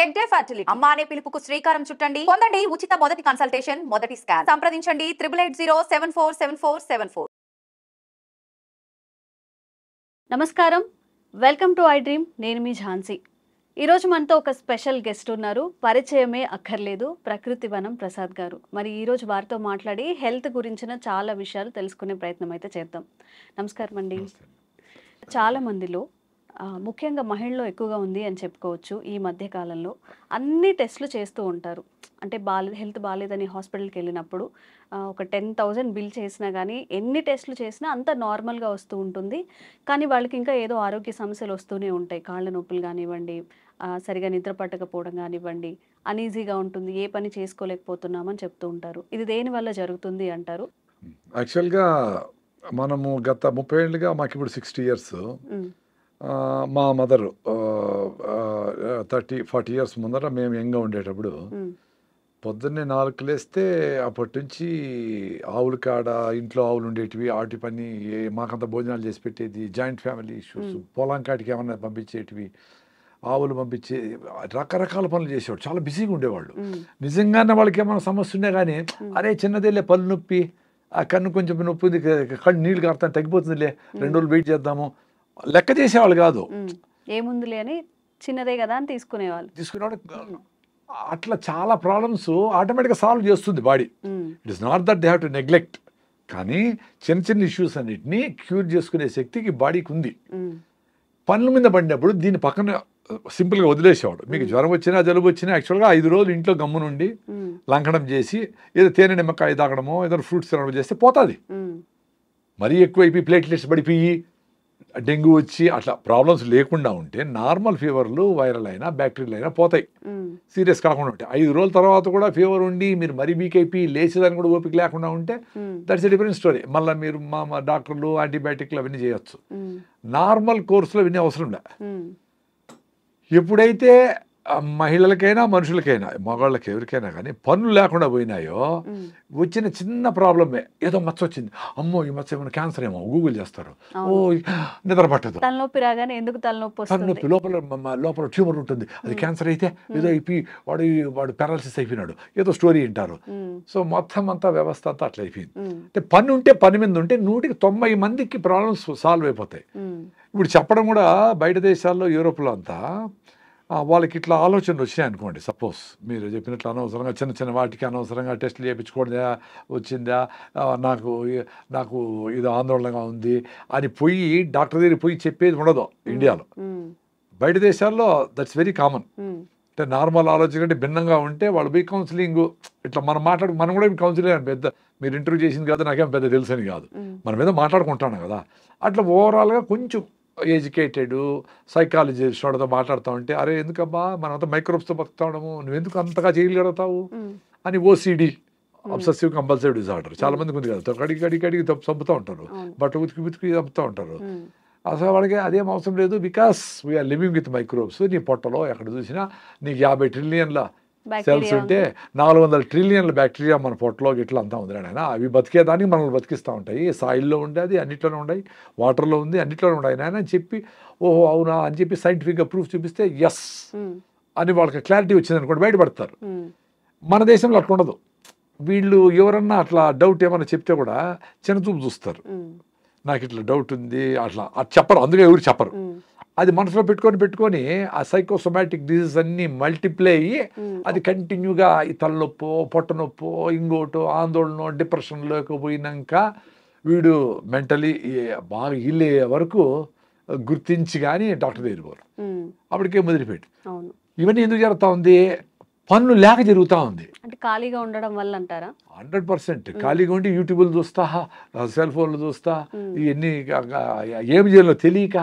Head day fertility అమ్మ అనే పిలుపుకు శ్రీకారం చుట్టండి. పొందండి ఉచిత మొదటి కన్సల్టేషన్, మొదటి స్కాన్. సంప్రదించండి 8880747474. నమస్కారం, వెల్కమ్ టు ఐ డ్రీమ్. నేను మీ ఝాన్సీ. ఈరోజు మనతో ఒక స్పెషల్ గెస్ట్ ఉన్నారు. పరిచయమే అక్కర్లేదు, ప్రకృతి వనం ప్రసాద్ గారు. మరి ఈరోజు వారితో మాట్లాడి హెల్త్ గురించిన చాలా విషయాలు తెలుసుకునే ప్రయత్నం అయితే చేద్దాం. నమస్కారం అండి. చాలా మందిలో ముఖ్యంగా మహిళల్లో ఎక్కువగా ఉంది అని చెప్పుకోవచ్చు. ఈ మధ్య కాలంలో అన్ని టెస్టులు చేస్తూ ఉంటారు. అంటే హెల్త్ బాగాలేదని హాస్పిటల్కి వెళ్ళినప్పుడు ఒక 10,000 బిల్ చేసినా కానీ ఎన్ని టెస్టులు చేసినా అంత నార్మల్గా వస్తూ ఉంటుంది. కానీ వాళ్ళకి ఇంకా ఏదో ఆరోగ్య సమస్యలు వస్తూనే ఉంటాయి. కాళ్ళ నొప్పులు కానివ్వండి, సరిగా నిద్ర పట్టకపోవడం కానివ్వండి, అనీజీగా ఉంటుంది, ఏ పని చేసుకోలేకపోతున్నామని చెప్తూ ఉంటారు. ఇది దేనివల్ల జరుగుతుంది అంటారు? యాక్చువల్గా మనము గత 30 ఏళ్ళుగా మాకు ఇప్పుడు 60 ఇయర్స్. మా మదరు 30-40 ఇయర్స్ ముందర మేము యంగ్గా ఉండేటప్పుడు పొద్దున్నే 4కి లేస్తే అప్పటి నుంచి ఆవుల కాడ ఇంట్లో ఆవులు ఉండేటివి, వాటి పని మాకంత భోజనాలు చేసి పెట్టేది, జాయింట్ ఫ్యామిలీ ఇష్యూస్, పొలం కాటికి ఏమన్నా పంపించేటివి, ఆవులు పంపించే రకరకాల పనులు చేసేవాడు. చాలా బిజీగా ఉండేవాళ్ళు. నిజంగానే వాళ్ళకి ఏమైనా సమస్య ఉండే కానీ అరే చిన్నదేలే పళ్ళు నొప్పి, ఆ కన్ను కొంచెం నొప్పి ఉంది, కళ్ళు నీళ్ళు కారుతాను తగ్గిపోతుందిలే 2 రోజులు వెయిట్ చేద్దాము లెక్క చేసేవాళ్ళు కాదు. ఏముందిలే అని చిన్నదే కదా అని తీసుకునేవాడు. అట్లా చాలా ప్రాబ్లమ్స్ ఆటోమేటిక్గా సాల్వ్ చేస్తుంది body. It is not that they have to neglect, కానీ చిన్న చిన్న ఇష్యూస్ అన్నిటినీ క్యూర్ చేసుకునే శక్తికి బాడీకి ఉంది. పనుల మీద పడినప్పుడు దీన్ని పక్కన సింపుల్గా వదిలేసేవాడు. మీకు జ్వరం వచ్చినా జలుబు వచ్చినా యాక్చువల్గా 5 రోజులు ఇంట్లో గమ్మునుండి లంకడం చేసి ఏదో తేనె నిమ్మకాయ తాగడమో ఏదో ఫ్రూట్స్ తినడం చేస్తే పోతుంది. మరీ ఎక్కువైపోయి ప్లేట్లెట్స్ పడిపోయి డెంగ్యూ వచ్చి అట్లా ప్రాబ్లమ్స్ లేకుండా ఉంటే నార్మల్ ఫీవర్లు వైరల్ అయినా బ్యాక్టీరియల్ అయినా పోతాయి, సీరియస్ కాకుండా ఉంటాయి. 5 రోజుల తర్వాత కూడా ఫీవర్ ఉండి మీరు మరీ వీక్ అయిపోయి లేచేదాన్ని కూడా ఓపిక లేకుండా ఉంటే దట్స్ ఎ డిఫరెంట్ స్టోరీ. మళ్ళీ మీరు మా డాక్టర్లు యాంటీబయాటిక్లు అవన్నీ చేయొచ్చు. నార్మల్ కోర్సులో అవన్నీ అవసరం లే. ఎప్పుడైతే మహిళలకైనా మనుషులకైనా మగవాళ్ళకి ఎవరికైనా కానీ పనులు లేకుండా పోయినాయో వచ్చిన చిన్న ప్రాబ్లమే, ఏదో మచ్చ వచ్చింది, అమ్మో ఈ మచ్చ ఏమైనా క్యాన్సర్ ఏమో గూగుల్ చేస్తారు, ఓ నిద్ర పట్టదు, తలనొప్పి రాగానే ఎందుకు తలనొప్పి, లోపల ట్యూమర్ ఉంటుంది, అది క్యాన్సర్ అయితే ఏదో అయిపోయి వాడు పారాలసిస్ అయిపోయినాడు, ఏదో స్టోరీ వింటారు. సో మొత్తం అంతా వ్యవస్థ అంతా అట్లా అయిపోయింది. అంటే పని ఉంటే పని మీద ఉంటే 190 మందికి ప్రాబ్లమ్స్ సాల్వ్ అయిపోతాయి. ఇప్పుడు చెప్పడం కూడా బయట దేశాల్లో యూరోప్లో అంతా వాళ్ళకి ఇట్లా ఆలోచనలు వచ్చినాయి అనుకోండి. సపోజ్ మీరు చెప్పినట్లు అనవసరంగా చిన్న చిన్న వాటికి అనవసరంగా టెస్టులు చేయించుకోవడా వచ్చిందా, నాకు ఇది ఆందోళనగా ఉంది అని పోయి డాక్టర్ దగ్గర పోయి చెప్పేది ఉండదు ఇండియాలో. బయట దేశాల్లో దట్స్ వెరీ కామన్. అంటే నార్మల్ ఆలోచన కంటే భిన్నంగా ఉంటే వాళ్ళు పోయి కౌన్సిలింగ్ ఇట్లా మనం కూడా కౌన్సిలింగ్ అని పెద్ద మీరు ఇంటర్వ్యూ చేసింది కదా నాకేం పెద్ద తెలుసు అని కాదు, మనం ఏదో మాట్లాడుకుంటాను కదా. అట్లా ఓవరాల్గా కొంచెం ఎడ్యుకేటెడ్ సైకాలజిస్ట్ వాడితో మాట్లాడుతూ ఉంటే అరే ఎందుకబ్బా మనమంతా మైక్రోబ్స్తో బతుకుతా ఉండము, నువ్వు ఎందుకు అంతగా చేయగలుగుతావు అని ఓసిడి అబ్సెసివ్ కంపల్సివ్ డిజార్డర్ చాలా మందికి ఉంది కదా, కడిగి చంపుతూ ఉంటారు, బట్ట ఉతికి చంపుతూ ఉంటారు. అసలు వాళ్ళకి అదేం అవసరం లేదు, because we are living with microbes. నీ పొట్టలో ఎక్కడ చూసినా నీకు 50 ట్రిలియన్ల సెల్స్ ఉంటే 400 ట్రిలియన్ల బ్యాక్టీరియా మన పొట్టలో గిట్లా అంతా ఉంది నాయన. అవి బతికేదానికి మనల్ని బతికిస్తూ ఉంటాయి. సాయిల్లో ఉండేది అన్నిట్లోనే ఉన్నాయి, వాటర్లో ఉంది అన్నిట్లోనే ఉన్నాయి నాయన అని చెప్పి ఓహో అవునా అని చెప్పి సైంటిఫిక్గా ప్రూఫ్ చూపిస్తే ఎస్ అని వాళ్ళకి క్లారిటీ వచ్చింది అనుకోండి, బయటపడతారు. మన దేశంలో అట్లా ఉండదు. వీళ్ళు ఎవరన్నా అట్లా డౌట్ ఏమన్నా చెప్తే కూడా చిన్న చూపు చూస్తారు. నాకు ఇట్లా డౌట్ ఉంది అట్లా చెప్పరు, అందుకే ఎవరు చెప్పరు. అది మనసులో పెట్టుకొని ఆ సైకోసోమాటిక్ డిసీజ్ అన్ని మల్టిప్లై అయ్యి అది కంటిన్యూగా ఈ తలనొప్పో పొట్ట నొప్పో ఇంకోటో ఆందోళన డిప్రెషన్లోకి పోయినాక వీడు మెంటలీ బాగా ఇల్లే వరకు గుర్తించి కానీ డాక్టర్ దగ్గర పోరు. అప్పటికే మొదలుపెట్టి ఇవన్నీ ఎందుకు జరుగుతూ ఉంది, పనులు లేక జరుగుతూ ఉంది. అంటే ఖాళీగా ఉండడం వల్ల అంటారా? 100% ఖాళీగా ఉండి యూట్యూబ్లు చూస్తా, సెల్ ఫోన్లు చూస్తా, ఇవన్నీ ఏమి చేయాలో తెలియక,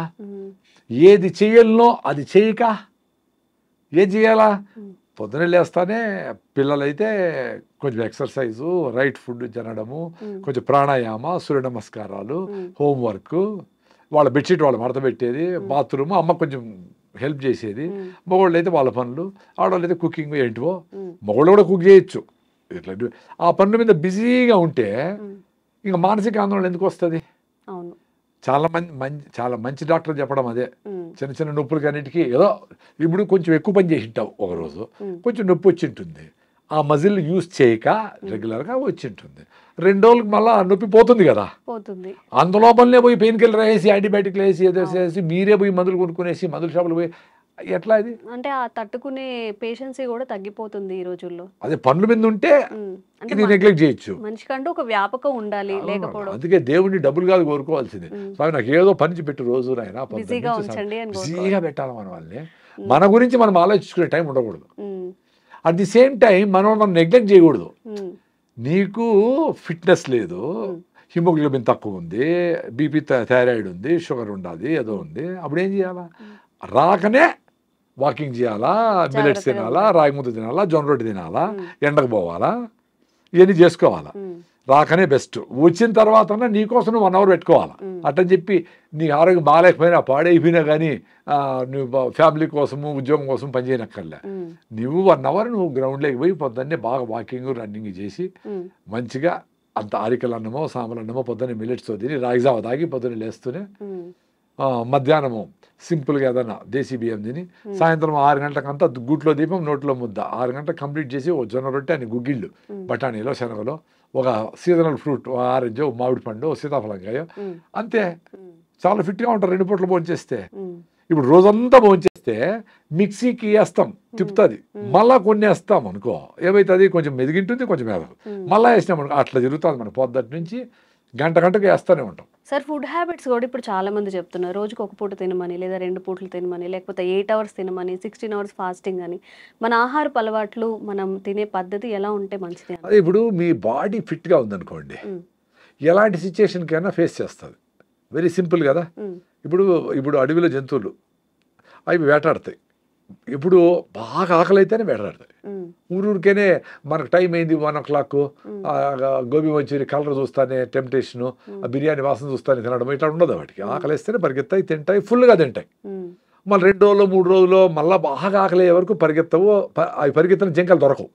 ఏది చేయాలనో అది చేయక, ఏది చేయాలా పొద్దున లేస్తానే పిల్లలైతే కొంచెం ఎక్సర్సైజు, రైట్ ఫుడ్ తినడము, కొంచెం ప్రాణాయామ, సూర్య నమస్కారాలు, హోంవర్క్, వాళ్ళ బెడ్షీట్ వాళ్ళు మడత పెట్టేది, బాత్రూమ్ అమ్మ కొంచెం హెల్ప్ చేసేది, మగవాళ్ళు అయితే వాళ్ళ పనులు, ఆడవాళ్ళు అయితే కుకింగ్ ఏంటివో, మగవాళ్ళు కూడా కుక్ చేయొచ్చు. ఇట్లా ఆ పనుల మీద బిజీగా ఉంటే ఇంకా మానసిక ఆందోళన ఎందుకు వస్తుంది? చాలా మంచి డాక్టర్ చెప్పడం అదే. చిన్న చిన్న నొప్పులకి అన్నిటికీ ఏదో ఇప్పుడు కొంచెం ఎక్కువ పని చేసి ఉంటావు ఒకరోజు, కొంచెం నొప్పి వచ్చి ఉంటుంది, ఆ మజిల్ యూజ్ చేయక రెగ్యులర్గా వచ్చి ఉంటుంది. 2 రోజులకు మళ్ళీ ఆ నొప్పి పోతుంది కదా, పోతుంది. అందులోపలనే పోయి పెయిన్ కిల్లర్ వేసి యాంటీబయాటిక్లు వేసి ఏదో వేసి మీరే పోయి మందులు కొనుక్కునేసి మందుల షాపులు పోయి ఎట్లా అది? అంటే ఆ తట్టుకునే పేషెన్సీ కూడా తగ్గిపోతుంది ఈ రోజుల్లో. అదే పనుల మీద ఉంటే అంటే ఇది నెగ్లెక్ట్ చేయొచ్చు. మనిషికంటూ ఒక వ్యాపకం ఉండాలి, లేకపోవడం. అందుకే దేవుడిని డబ్బులు కాదు కోరుకోవాల్సింది. స్వామి నాకు ఏదో పని పెట్టు రోజు నాయన, బిజీగా ఉంచండి అని బిజీగా పెట్టాలి మన వాళ్ళని. మన గురించి మనం ఆలోచించుకునే టైం ఉండకూడదు. అట్ ది సేమ్ టైం మనం నెగ్లెక్ట్ చేయకూడదు. నీకు ఫిట్నెస్ లేదు, హిమోగ్లోబిన్ తక్కువ ఉంది, బీపీ థైరాయిడ్ ఉంది, షుగర్ ఉండాలి, ఏదో ఉంది, అప్పుడు ఏం చేయాలా? రాకనే వాకింగ్ చేయాలా, మిల్లెట్స్ తినాలా, రాగి ముద్ద తినాలా, జొన్న రొట్టె తినాలా, ఎండకు పోవాలా, ఇవన్నీ చేసుకోవాలా. రాకనే బెస్ట్. వచ్చిన తర్వాత నీకోసం నువ్వు 1 అవర్ పెట్టుకోవాలా. అట్టని చెప్పి నీ ఆరోగ్యం బాగాలేకపోయినా పాడైపోయినా కానీ నువ్వు ఫ్యామిలీ కోసము ఉద్యోగం కోసం పనిచేయనక్కర్లే. నువ్వు 1 అవర్ నువ్వు గ్రౌండ్లోకి పోయి పొద్దున్నే బాగా వాకింగ్ రన్నింగ్ చేసి మంచిగా అంత ఆరికల అన్నమో సాంబార్ అన్నమో పొద్దున్నే మిల్లెట్స్తో తిని రాగి జావ తాగి పొద్దున్నే లేస్తూనే మధ్యాహ్నము సింపుల్గా ఏదైనా దేశీ బియ్యం తిని సాయంత్రం 6 గంటలకంతా గుట్లో దీపం నోట్లో ముద్ద 6 గంటలకు కంప్లీట్ చేసి ఓ జొన్న రొట్టె అని గుగ్గిళ్ళు బఠానీలో శనగలో ఒక సీజనల్ ఫ్రూట్ ఆరెంజ్ మామిడి పండు సీతాఫలంకాయ అంతే చాలా ఫిట్గా ఉంటారు 2 పూటలు భోంచేస్తే. ఇప్పుడు రోజంతా భోంచేస్తే మిక్సీకి వేస్తాం తిప్పుతుంది, మళ్ళా కొన్ని వేస్తాం అనుకో ఏమవుతుంది, కొంచెం మెదిగింటుంది కొంచెం మెదగు, మళ్ళీ వేసినాం అనుకో అట్లా జరుగుతుంది. మన పొద్దుటి నుంచి గంటకు వేస్తూనే ఉంటాం. సార్ ఫుడ్ హ్యాబిట్స్ కూడా ఇప్పుడు చాలా మంది చెప్తున్నారు, రోజుకి 1 పూట తినమని, లేదా 2 పూటలు తినమని, లేకపోతే 8 అవర్స్ తినమని, 16 అవర్స్ ఫాస్టింగ్ అని. మన ఆహారపు అలవాట్లు మనం తినే పద్ధతి ఎలా ఉంటే మంచిది? అదే ఇప్పుడు మీ బాడీ ఫిట్గా ఉందనుకోండి, ఎలాంటి సిచ్యుయేషన్కైనా ఫేస్ చేస్తుంది. వెరీ సింపుల్ కదా. ఇప్పుడు అడవిలో జంతువులు అవి వేటాడతాయి. ఇప్పుడు బాగా ఆకలి అయితేనే వేటాడతాయి. ఊరికేనే మనకు టైం అయింది 1 o'clock, గోబీ మంచూరి కలర్ చూస్తానే టెంప్టేషను, ఆ బిర్యానీ వాసన చూస్తానే తినడం ఇట్లా ఉండదు. వాటికి ఆకలి వేస్తేనే పరిగెత్తాయి, తింటాయి, ఫుల్గా తింటాయి. మళ్ళీ 2 రోజులు 3 రోజులు మళ్ళీ బాగా ఆకలి అయ్యే వరకు పరిగెత్తవు. అవి పరిగెత్తిన జింకలు దొరకవు.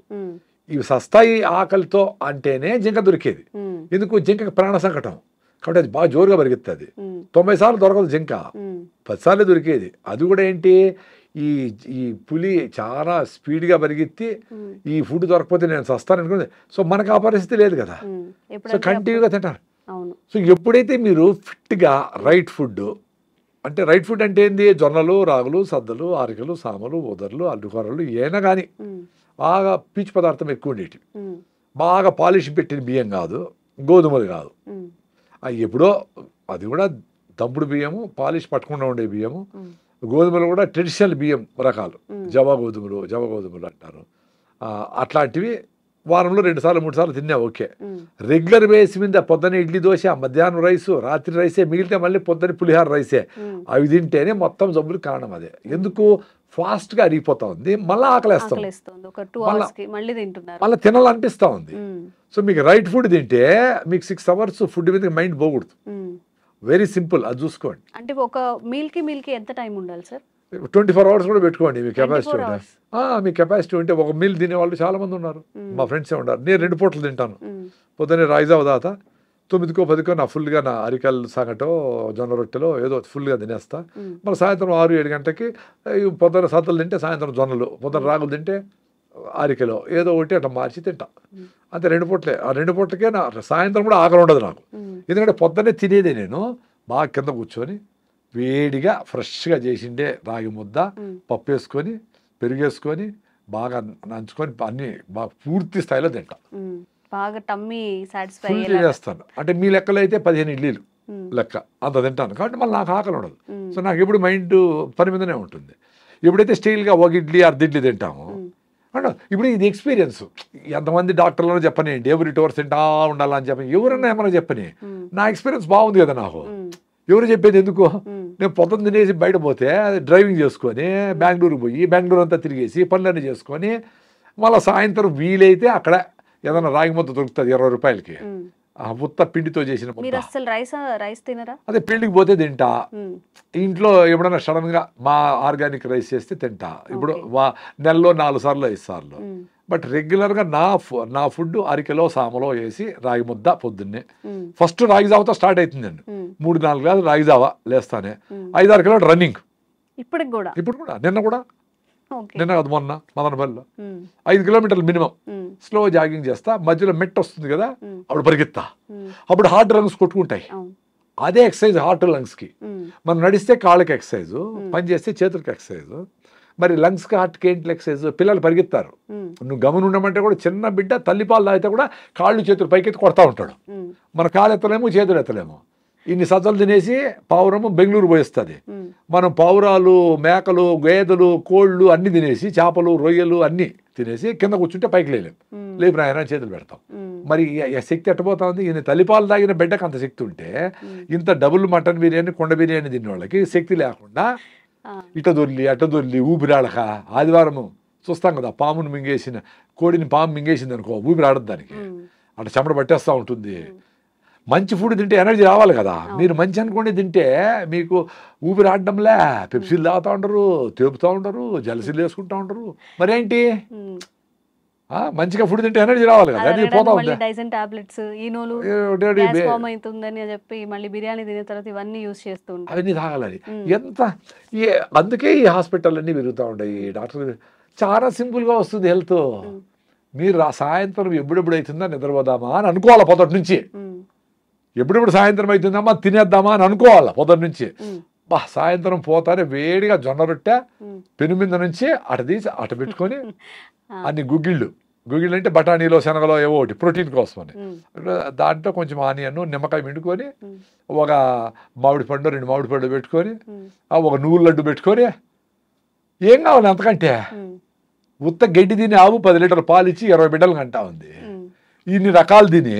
ఇవి సస్తాయి ఆకలితో అంటేనే జింక దొరికేది. ఎందుకు? జింకకి ప్రాణ సంకటం కాబట్టి అది బాగా జోరుగా పరిగెత్తుంది. 90 సార్లు దొరకదు జింక, 10 సార్లు దొరికేది. అది కూడా ఏంటి, ఈ పులి చాలా స్పీడ్గా పరిగెత్తి ఈ ఫుడ్ దొరకపోతే నేను సస్తాను అనుకుంది. సో మనకు ఆ పరిస్థితి లేదు కదా, సో కంటిన్యూగా తింటారు. సో ఎప్పుడైతే మీరు ఫిట్గా రైట్ ఫుడ్ అంటే రైట్ ఫుడ్ అంటే ఏంది, జొన్నలు రాగులు సద్దలు ఆరికలు సామలు ఉదర్లు అల్లుకూరలు ఏనా కానీ బాగా పీచు పదార్థం ఎక్కువ ఉండేవి, బాగా పాలిష్ పెట్టిన బియ్యం కాదు, గోధుమలు కాదు, అవి ఎప్పుడో అది కూడా దంపుడు బియ్యము, పాలిష్ పట్టకుండా ఉండే బియ్యము. గోధుమలు కూడా ట్రెడిషనల్ బియ్యం రకాలు, జవ గోధుమలు అంటారు. అట్లాంటివి వారంలో 2 సార్లు 3 సార్లు తిన్నా ఓకే. రెగ్యులర్ బేస్ మీద పొద్దున్న ఇడ్లీ దోశ, మధ్యాహ్నం రైసు, రాత్రి రైసే, మిగిలితే మళ్ళీ పొద్దున్న పులిహార రైసే, అవి తింటేనే మొత్తం జబ్బులు కారణం అదే. ఎందుకు? ఫాస్ట్గా అరిగిపోతా ఉంది, మళ్ళీ ఆకలేస్తాం, మళ్ళీ తినాలనిపిస్తూ ఉంది. సో మీకు రైట్ ఫుడ్ తింటే మీకు 6 hours ఫుడ్ మీద మైండ్ పోకూడదు. వెరీ సింపుల్, అది చూసుకోండి. అంటే ఒక మీల్కి ఎంత టైం ఉండాలి సార్? 24 hours కూడా పెట్టుకోండి మీ కెపాసిటీ ఉంటే. మీ కెపాసిటీ ఉంటే ఒక మీల్ తినే వాళ్ళు చాలా మంది ఉన్నారు, మా ఫ్రెండ్సే ఉన్నారు. నేను 2 పూటలు తింటాను. పొద్దున్నే రాయిజావ దాత 9కో 10కో నా ఫుల్గా నా అరికల్ సంగటో జొన్న రొట్టెలో ఏదో ఫుల్గా తినేస్తా. మళ్ళీ సాయంత్రం 6-7 గంటలకి పొద్దున్న సద్దలు తింటే సాయంత్రం జొన్నలు, పొద్దున్న రాగులు తింటే అరికెలో ఏదో ఒకటి అట్లా మార్చి తింటా. అంతే 2 పూటలే. ఆ 2 పూటలకే నా సాయంత్రం కూడా ఆకలి ఉండదు నాకు. ఎందుకంటే పొద్దున్నే తినేదే నేను బాగా కింద కూర్చొని వేడిగా ఫ్రెష్గా చేసిండే రాగి ముద్ద పప్పు వేసుకొని పెరుగేసుకొని బాగా నంచుకొని అన్ని బాగా పూర్తి స్థాయిలో తింటా. బాగా టమ్మీ సాటిస్ఫై చేస్తాను. అంటే మీ లెక్కలో అయితే 15 ఇడ్లీలు లెక్క అంత తింటాను కాబట్టి మళ్ళీ నాకు ఆకలి ఉండదు. సో నాకు ఎప్పుడు మైండ్ పని మీదనే ఉంటుంది. ఎప్పుడైతే స్టైల్గా 1 ఇడ్లీ 1/2 ఇడ్లీ తింటాము అంటే ఇప్పుడు ఇది ఎక్స్పీరియన్స్. ఎంతమంది డాక్టర్లను చెప్పనండి ఎవరి 2 hours తింటా ఉండాలని చెప్పని, ఎవరన్నా ఏమన్నా చెప్పని, నా ఎక్స్పీరియన్స్ బాగుంది కదా నాకు. ఎవరు చెప్పేది ఎందుకు? నేను పొద్దున్న తినేసి బయట పోతే డ్రైవింగ్ చేసుకొని బెంగళూరుకి పోయి బెంగళూరు అంతా తిరిగేసి పనులన్నీ చేసుకొని మళ్ళీ సాయంత్రం వీలైతే అక్కడ ఏదైనా రాగి ముద్ద దొరుకుతుంది 20 రూపాయలకి, ఆ ఉత్త పిండితో చేసిన ముద్ద. రైస్ తినరా? అదే పెళ్లికి పోతే తింటా, ఇంట్లో ఎప్పుడైనా సడన్ గా మా ఆర్గానిక్ రైస్ చేస్తే తింటా. ఇప్పుడు నెలలో 4 సార్లు 5 సార్లు బట్ రెగ్యులర్గా నా ఫుడ్ అరికెలో సామలో వేసి రాగి ముద్ద పొద్దున్నే. ఫస్ట్ రాగి జావతో స్టార్ట్ అవుతుందండి. 3-4 గ్లాసులు రాగి జావ లేస్తానే. 5-6 కిలోమీటర్ రన్నింగ్ ఇప్పుడు కూడా నిన్న కూడా నిన్న కాదు మొన్న మదనపల్లిలో 5 కిలోమీటర్లు మినిమం స్లో జాగింగ్ చేస్తా. మధ్యలో మెట్ వస్తుంది కదా, అప్పుడు పరిగెత్తా. అప్పుడు హార్ట్ లంగ్స్ కొట్టుకుంటాయి. అదే ఎక్సర్సైజ్ హార్ట్ లంగ్స్కి. మనం నడిస్తే కాళ్ళకి ఎక్సర్సైజ్, పని చేస్తే చేతులకి ఎక్సర్సైజ్. మరి లంగ్స్కి హార్ట్కి ఏంటి ఎక్సర్సైజ్? పిల్లలు పరిగెత్తారు. నువ్వు గమని ఉండమంటే కూడా చిన్న బిడ్డ తల్లిపాలు తాగితే కూడా కాళ్ళు చేతులు పైకెత్తి కొడతా ఉంటాడు. మన కాళ్ళు ఎత్తలేము, చేతులు ఎత్తలేము. ఇన్ని సజ్జలు తినేసి పావురము బెంగళూరు పోయిస్తుంది. మనం పావురాలు, మేకలు, గేదెలు, కోళ్ళు అన్ని తినేసి, చేపలు, రొయ్యలు అన్ని తినేసి కింద కూర్చుంటే పైకి లేలేము. లేపు నాయన చేతులు పెడతాం. మరి శక్తి ఎట్టబోతా ఉంది? ఈయన తల్లిపాలు తాగిన బిడ్డకు అంత శక్తి ఉంటే, ఇంత డబుల్ మటన్ బిర్యానీ, కొండ బిర్యానీ తిన్న వాళ్ళకి శక్తి లేకుండా ఇట దొర్లి ఊపిరాడక. ఆదివారం చూస్తాం కదా, పామును మింగేసిన కోడిని పాము మింగేసింది అనుకో, ఊపిరాడదు దానికి, అట్లా చెమట పట్టేస్తూ ఉంటుంది. మంచి ఫుడ్ తింటే ఎనర్జీ రావాలి కదా. మీరు మంచి అనుకోండి తింటే మీకు ఊపిరి ఆడడంలే, పెప్సీలు తాగుతూ ఉంటారు, తేపుతూ ఉంటారు, జలసీలు వేసుకుంటూ ఉంటారు. మరేంటి మంచిగా ఫుడ్ తింటే ఎనర్జీ రావాలి కదా. అది పోతా ఉంది. డైజన్ టాబ్లెట్స్, ఈనోలు ఫామ్ అవుతుందని చెప్పి మళ్ళీ బిర్యానీ తినే తర్వాత ఇవన్నీ యూజ్ చేస్తూ ఉంటారు. అవన్నీ తాగాలని ఎంత అందుకే ఈ హాస్పిటల్ అన్నీ పెరుగుతూ ఉంటాయి. డాక్టర్ చాలా సింపుల్గా వస్తుంది హెల్త్. మీరు సాయంత్రం ఎప్పుడెప్పుడు అవుతుందా నిద్రపోదామా అని అనుకోవాలి పొద్దుటి నుంచి. ఎప్పుడెప్పుడు సాయంత్రం అవుతుందమ్మా తినేద్దామా అని అనుకోవాలి పొద్దుటి నుంచి. సాయంత్రం పోతానే వేడిగా జొన్న రొట్టె పెను మీద నుంచి అట తీసి అట పెట్టుకొని అన్ని గుగ్గిళ్ళు అంటే బఠానీలో, శనగలో ఏవో ఒకటి ప్రోటీన్ కోసమని, దాంట్లో కొంచెం ఆనియన్, నిమ్మకాయ పిండుకొని, ఒక మామిడి పండు, 2 మామిడి పండు పెట్టుకొని, ఒక నువ్వుల లడ్డు పెట్టుకొని, ఏం కావాలి అంతకంటే? ఉత్త గడ్డి తిని ఆవు 10 లీటర్ల పాలు ఇచ్చి 20 బిడ్డలు కంటా ఉంది. ఇన్ని రకాలు తిని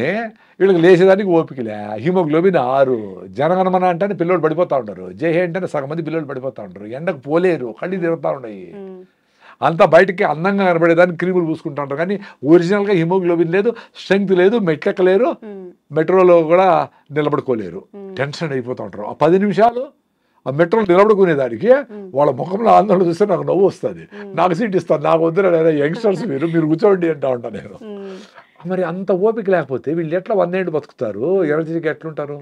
వీళ్ళకి లేచేదానికి ఓపికలే. హిమోగ్లోబిన్ 6. జనగణమన అంటేనే పిల్లలు పడిపోతూ ఉంటారు. జేహే అంటేనే సగం మంది పిల్లలు పడిపోతూ ఉంటారు. ఎండకు పోలేరు, కళ్ళు తిరుగుతూ ఉన్నాయి. అంతా బయటకి అందంగా కనబడేదానికి క్రీములు పూసుకుంటూ ఉంటారు. కానీ ఒరిజినల్గా హిమోగ్లోబిన్ లేదు, స్ట్రెంగ్త్ లేదు, మెట్లెక్కలేరు, మెట్రోలో కూడా నిలబడుకోలేరు. టెన్షన్ అయిపోతూ ఉంటారు. ఆ 10 నిమిషాలు ఆ మెట్రోలో నిలబడుకునేదానికి వాళ్ళ ముఖంలో ఆందోళన చూస్తే నాకు నవ్వు వస్తుంది. నాకు సీట్ ఇస్తాను, నాకు వద్దురా యంగ్స్టర్స్ మీరు కూర్చోండి అంటా ఉంటాను నేను. మరి అంత ఓపిక లేకపోతే వీళ్ళు ఎట్లా 100 ఏళ్ళు బతుకుతారు? ఎనర్జీకి ఎట్లుంటారు?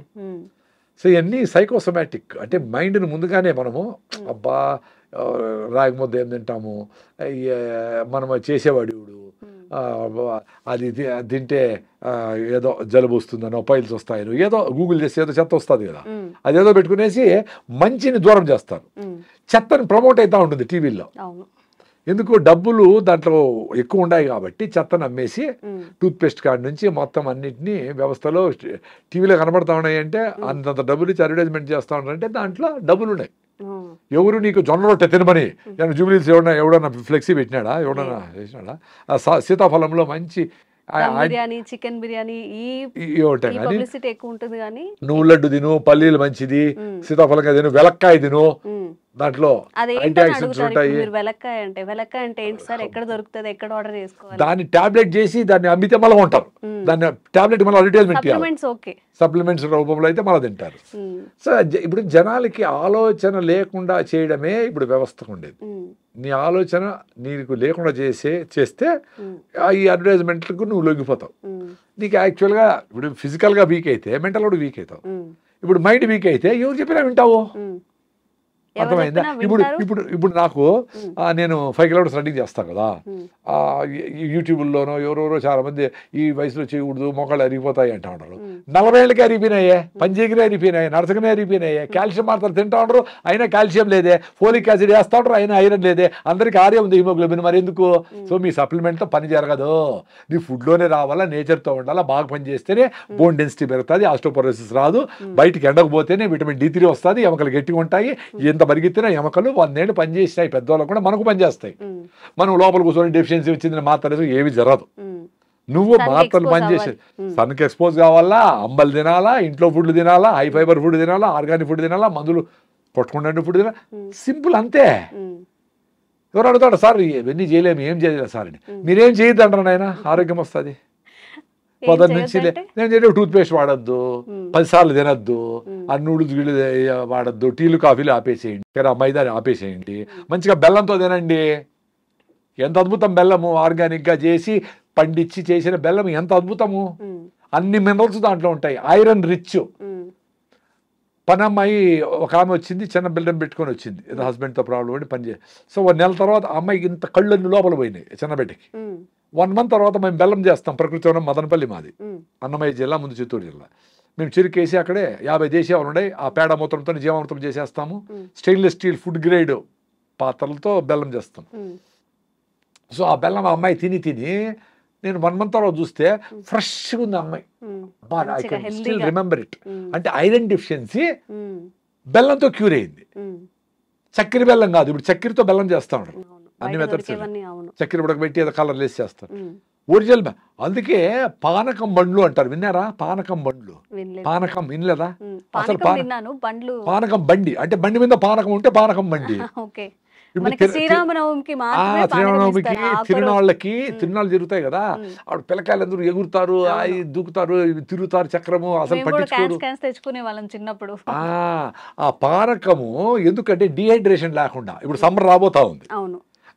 సో ఇవన్నీ సైకోసోమాటిక్. అంటే మైండ్ని ముందుగానే మనము అబ్బా రాగి ముద్ద ఏం తింటాము, మనం చేసేవాడు అది తింటే ఏదో జలుబు వస్తుందనో, పైల్స్ వస్తాయనో, ఏదో గూగుల్ చేస్తే ఏదో చెత్త వస్తుంది కదా, అదేదో పెట్టుకునేసి మంచిని దూరం చేస్తారు. చెత్తని ప్రమోట్ అవుతూ ఉంటుంది టీవీలో. ఎందుకు? డబ్బులు దాంట్లో ఎక్కువ ఉన్నాయి కాబట్టి చెత్తను అమ్మేసి టూత్పేస్ట్ కాడి నుంచి మొత్తం అన్నింటినీ వ్యవస్థలో టీవీలో కనబడతా ఉన్నాయి. అంటే అంతంత డబ్బులు ఇచ్చి అడ్వర్టైజ్మెంట్ చేస్తూ ఉన్నారంటే దాంట్లో డబ్బులు ఉన్నాయి. ఎవరు నీకు జొన్న రొట్టె తినమని నేను జూబిలీస్ ఎవడన్నా ఫ్లెక్సీ పెట్టినాడా? ఎవడన్నా చేసినాడా? సీతాఫలంలో మంచి బిర్యానీ, చికెన్ బిర్యానీ ఎక్కువ ఉంటుంది కానీ నువ్వు లడ్డు తిను, పల్లీలు మంచిది, సీతాఫలంగా తిను, వెలక్కాయ తిను, దాంట్లో వెలక్కాయ అంటే ఏంటి సార్? ఎక్కడ దొరుకుతుంది? ఎక్కడ ఆర్డర్ చేసుకోవాలి? దాన్ని టాబ్లెట్ చేసి దాన్ని అమ్మితే మళ్ళీ ఉంటారు. దాన్ని టాబ్లెట్ మళ్ళీ అడ్వర్టైజ్మెంట్ సప్లిమెంట్స్ రూపంలో అయితే మళ్ళీ తింటారు. సో ఇప్పుడు జనాలకి ఆలోచన లేకుండా చేయడమే ఇప్పుడు వ్యవస్థ ఉండేది. నీ ఆలోచన నీకు లేకుండా చేస్తే ఈ అడ్వర్టైజ్మెంట్లకు నువ్వు లొంగిపోతావు. నీకు యాక్చువల్గా ఇప్పుడు ఫిజికల్గా వీక్ అయితే మెంటల్ కూడా వీక్ అవుతావు. ఇప్పుడు మైండ్ వీక్ అయితే ఎవరు చెప్పినా వింటావు. అర్థమైందా? ఇప్పుడు నాకు నేను 5 కిలోమీటర్స్ రన్నింగ్ చేస్తాను కదా, యూట్యూబ్లోనో ఎవరెవరో చాలా మంది ఈ వయసులో చేయకూడదు, మోకాళ్ళు అరిగిపోతాయి అంటా ఉంటారు. 40 ఏళ్ళకి అరిగిపోయినాయే, పంజేగిరే అరిగిపోయినాయి, నరసకనే అరిగిపోయినాయి, కాల్షియం మాత్రం తింటా ఉంటారు, అయినా కాల్షియం లేదే, ఫోలిక్ యాసిడ్ వేస్తూ ఉంటారు, అయినా ఐరన్ లేదే, అందరికీ ఆర్యం ఉంది హిమోగ్లోబిన్, మరి ఎందుకు? సో మీ సప్లిమెంట్తో పని జరగదు. నీ ఫుడ్లోనే రావాలా, నేచర్తో ఉండాలా, బాగా పని చేస్తేనే బోన్ డెన్సిటీ పెరుగుతుంది, ఆస్టోపోరోసిస్ రాదు, బయటికి ఎండకు పోతేనే విటమిన్ D3 వస్తుంది, ఎముకలు గట్టిగా ఉంటాయి. ఎంత పరిగెత్తినా ఎముకలు 100 ఏళ్ళు పనిచేసినాయి పెద్దవాళ్ళకు కూడా మనకు పనిచేస్తాయి. మనం లోపల కూర్చొని డెఫిషియన్సీ వచ్చింది మాత్రం ఏమి జరగదు. నువ్వు మాత్రలు పనిచేసి సన్కి ఎక్స్పోజ్ కావాలా, అంబలు తినాలా, ఇంట్లో ఫుడ్లు తినాలా, హై ఫైబర్ ఫుడ్ తినాలా, ఆర్గానిక్ ఫుడ్ తినాలా, మందులు కొట్టుకుంటే ఫుడ్ తినాలా. సింపుల్ అంతే. ఎవరు అడుగుతాడు సార్ ఇవన్నీ చేయలేము, ఏం చేయలేదు సార్ అని. మీరేం చేయొద్దు అంటారు నాయన, ఆరోగ్యం వస్తుంది. పొద్దున్న నుంచి నేను చెప్పి టూత్పేస్ట్ వాడద్దు, 10 సార్లు తినద్దు, ఆ నూడిల్స్ గిళ్ళు వాడద్దు, టీలు కాఫీలు ఆపేసేయండి, మైదాని ఆపేసేయండి, మంచిగా బెల్లంతో తినండి. ఎంత అద్భుతం బెల్లము, ఆర్గానిక్గా చేసి పండించి చేసిన బెల్లం ఎంత అద్భుతము. అన్ని మినరల్స్ దాంట్లో ఉంటాయి, ఐరన్ రిచ్. పనమ్మాయి ఒక ఆమె వచ్చింది, చిన్న బెల్లం పెట్టుకొని వచ్చింది, ఏదో హస్బెండ్తో ప్రాబ్లం పడి పని చేసి. సో 1 నెల తర్వాత ఆ అమ్మాయికి ఇంత కళ్ళన్ని లోపల పోయినాయి చిన్న బిడ్డకి. 1 మంత్ తర్వాత మేము బెల్లం చేస్తాం, ప్రకృతి వనం మదనపల్లి మాది, అన్నమయ్య జిల్లా, ముందు చిత్తూరు జిల్లా. మేము చెరుకేసి అక్కడే 50 దేశీయాలు ఉన్నాయి, ఆ పేడ మూత్రంతో జీవామృతం చేసేస్తాము. స్టెయిన్లెస్ స్టీల్ ఫుడ్ గ్రేడ్ పాత్రలతో బెల్లం చేస్తాం. సో ఆ బెల్లం ఆ అమ్మాయి తిని నేను 1 మంత్ తర్వాత చూస్తే ఫ్రెష్గా ఉంది అమ్మాయి. I can still remember it. అంటే ఐరన్ డెఫిషియన్సీ బెల్లంతో క్యూర్ అయింది. చక్కెర బెల్లం కాదు, ఇప్పుడు చక్కెరతో బెల్లం చేస్తా ఉంటారు, అన్ని మెథడ్స్. చక్కెర ఉడకబెట్టి ఏదో కలర్ లేసి చేస్తారు. ఒరిజినల్ అందుకే పానకం బండ్లు అంటారు, విన్నారా? పానకం బండ్లు, పానకం వినలేదా? అసలు పానకం బండి అంటే బండి మీద పానకం ఉంటే పానకం బండి. శ్రీరామనవమికి తిరునాళ్ళకి తిరునాళ్ళు జరుగుతాయి కదా, ఆవిడ పిల్లకాయలు అందరూ ఎగురుతారు, దూకుతారు, తిరుగుతారు చక్రము, అసలు పట్టించుకోరు. తెచ్చుకునే వాళ్ళం చిన్నప్పుడు. ఆ పానకము ఎందుకంటే డిహైడ్రేషన్ లేకుండా, ఇప్పుడు సమ్మర్ రాబోతా ఉంది,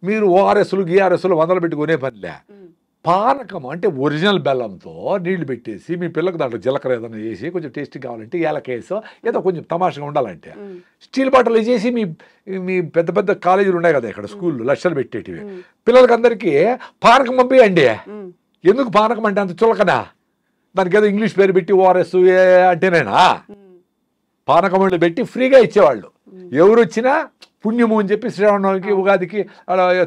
మీరు ఓఆర్ఎస్లు గిఆర్ఎస్లు 100 పెట్టుకునే పనిలే. పానకం అంటే ఒరిజినల్ బెల్లంతో నీళ్లు పెట్టేసి మీ పిల్లలకు దాంట్లో జీలకర్ర ఏదైనా వేసి కొంచెం టేస్టీ కావాలంటే ఏలకేసో ఏదో కొంచెం తమాషగా ఉండాలంటే స్టీల్ బాటిల్ వేసేసి మీ పెద్ద పెద్ద కాలేజీలు ఉన్నాయి కదా ఇక్కడ, స్కూళ్ళు లక్షలు పెట్టేటివి, పిల్లలకి అందరికీ పానకం పంపియండి. ఎందుకు పానకం అంటే అంత చులకనా? దానికి ఏదో ఇంగ్లీష్ పేరు పెట్టి ఓఆర్ఎస్ అంటేనేనా? పానకం పెట్టి ఫ్రీగా ఇచ్చేవాళ్ళు. ఎవరు వచ్చినా పుణ్యము అని చెప్పి శ్రీరామనవమికి ఉగాదికి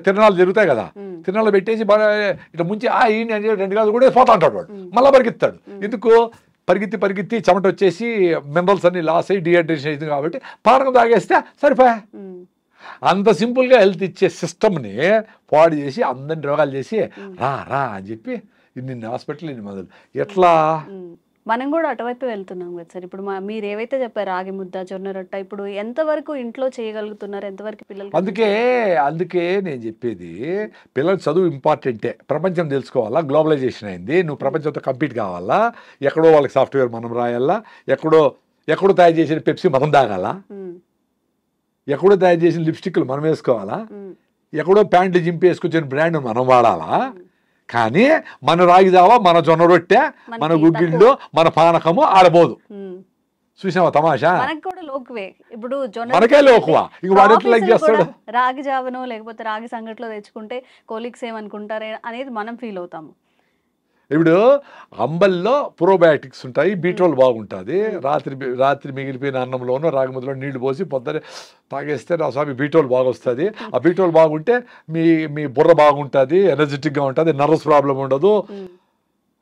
తిరణాలు జరుగుతాయి కదా, తిరణాలు పెట్టేసి ఇట్లా ముంచి ఈయన అని 2 గంటలు కూడా పోతా ఉంటాడు వాడు, మళ్ళీ పరిగెత్తాడు. ఎందుకు? పరిగెత్తి చెమట వచ్చేసి మినరల్స్ అన్ని లాస్ అయ్యి డిహైడ్రేషన్ అవుతుంది కాబట్టి పానకం తాగేస్తే సరిపోయా. అంత సింపుల్గా హెల్త్ ఇచ్చే సిస్టమ్ని పాడు చేసి అందరిని రోగాలు చేసి రా అని చెప్పి ఇన్ని హాస్పిటల్ ఇన్ని మందులు. ఎట్లా? మనం కూడా అటువైపు వెళ్తున్నాం కదా సార్. ఇప్పుడు మీరు ఏవైతే చెప్పారు రాగి ముద్ద, జొన్న రొట్ట, ఇప్పుడు ఎంతవరకు ఇంట్లో చేయగలుగుతున్నారు, ఎంతవరకు పిల్లలు? అందుకే నేను చెప్పేది, పిల్లల చదువు ఇంపార్టెంటే, ప్రపంచం తెలుసుకోవాలా, గ్లోబలైజేషన్ అయింది, నువ్వు ప్రపంచంతో కంపీట్ కావాలా, ఎక్కడో వాళ్ళకి సాఫ్ట్వేర్ మనం రాయాలా, ఎక్కడో తయారు చేసిన పెప్సీ మనం తాగాలా, ఎక్కడో తయారు చేసిన లిప్స్టిక్లు మనం వేసుకోవాలా, ఎక్కడో ప్యాంట్లు జింపి వేసుకొచ్చిన బ్రాండ్ మనం వాడాలా. కానీ మన రాగి జావా, మన జొన్న రొట్టె, మన గుగ్గిళ్ళు, మన పానకము ఆడబోదు. చూసావా తమాషా? ఇప్పుడు మనకే లోకువా, ఇంక వాడు ఎట్లా లైక్ చేస్తాడు? రాగి జావనో లేకపోతే రాగి సంగట్లో తెచ్చుకుంటే కోలీగ్స్ ఏమనుకుంటారే అనేది మనం ఫీల్ అవుతాము. ఇప్పుడు అంబల్లో ప్రోబయాటిక్స్ ఉంటాయి, బీట్రోల్ బాగుంటుంది. రాత్రి మిగిలిపోయిన అన్నంలోనూ రాగి ముద్దలో నీళ్లు పోసి పొద్దునే తాగేస్తే నా స్వామి బీట్రోల్ బాగా వస్తుంది. ఆ బీట్రోల్ బాగుంటే మీ బుర్ర బాగుంటుంది, ఎనర్జెటిక్గా ఉంటుంది, నర్వస్ ప్రాబ్లం ఉండదు,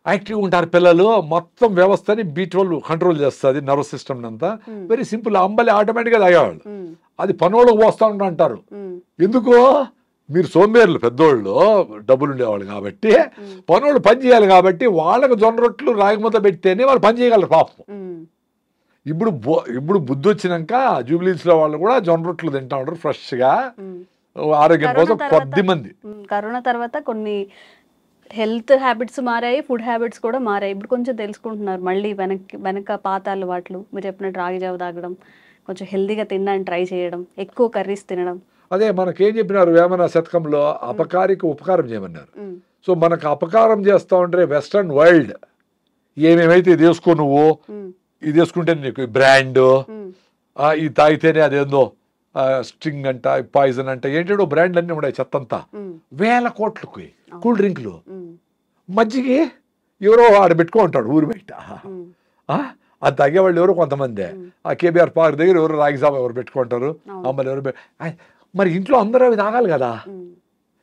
యాక్టివ్గా ఉంటారు పిల్లలు. మొత్తం వ్యవస్థని బీట్రోల్ కంట్రోల్ చేస్తుంది, నర్వస్ సిస్టమ్ అంతా. Very simple. అంబలి ఆటోమేటిక్గా తాగేవాళ్ళు, అది పనోళ్ళకి పోస్తూ ఉంటారు. ఎందుకు? మీరు సోంబేర్లు, పెద్దోళ్ళు డబ్బులు ఉండేవాళ్ళు కాబట్టి, పనులు పని చేయాలి కాబట్టి వాళ్ళకు జొన్న రొట్టెలు రాగి ముద్ద పెడితేనే వాళ్ళు పని చేయగలరు పాపం. ఇప్పుడు బుద్ధి వచ్చినాక జూబ్లీస్లో వాళ్ళు కూడా జొన్న రొట్టెలు తింటా ఉంటారు ఫ్రెష్గా, ఆరోగ్యం కోసం. కొద్ది మంది కరోనా తర్వాత కొన్ని హెల్త్ హ్యాబిట్స్ మారాయి, ఫుడ్ హ్యాబిట్స్ కూడా మారాయి. ఇప్పుడు కొంచెం తెలుసుకుంటున్నారు మళ్ళీ వెనక పాత అలవాట్లు. మీరు చెప్పినట్టు రాగి జావ తాగడం, కొంచెం హెల్తీగా తినడానికి ట్రై చేయడం, ఎక్కువ కర్రీస్ తినడం. అదే మనకేం చెప్పినారు వేమన శతకంలో, అపకారికి ఉపకారం చేయమన్నారు. సో మనకు అపకారం చేస్తూ ఉంటే వెస్ట్రన్ వరల్డ్ ఏమేమైతే ఇది వేసుకో, నువ్వు ఇది వేసుకుంటే నీకు బ్రాండ్, ఇది తాగితేనే అదేందో స్ట్రింగ్ అంట, పాయిజన్ అంట, ఏంటో బ్రాండ్లు అన్నీ ఉన్నాయి చెత్తంతా. 1000 కోట్లకి కూల్ డ్రింక్లు, మజ్జిగి ఎవరో ఆడ పెట్టుకో ఉంటాడు ఊరు బయట. అది తాగేవాళ్ళు ఎవరో కొంతమంది. ఆ కేబీఆర్ పార్క్ దగ్గర ఎవరు రాగి జావ ఎవరు పెట్టుకుంటారు, అమ్మలు ఎవరు. మరి ఇంట్లో అందరూ అవి తాగాలి కదా,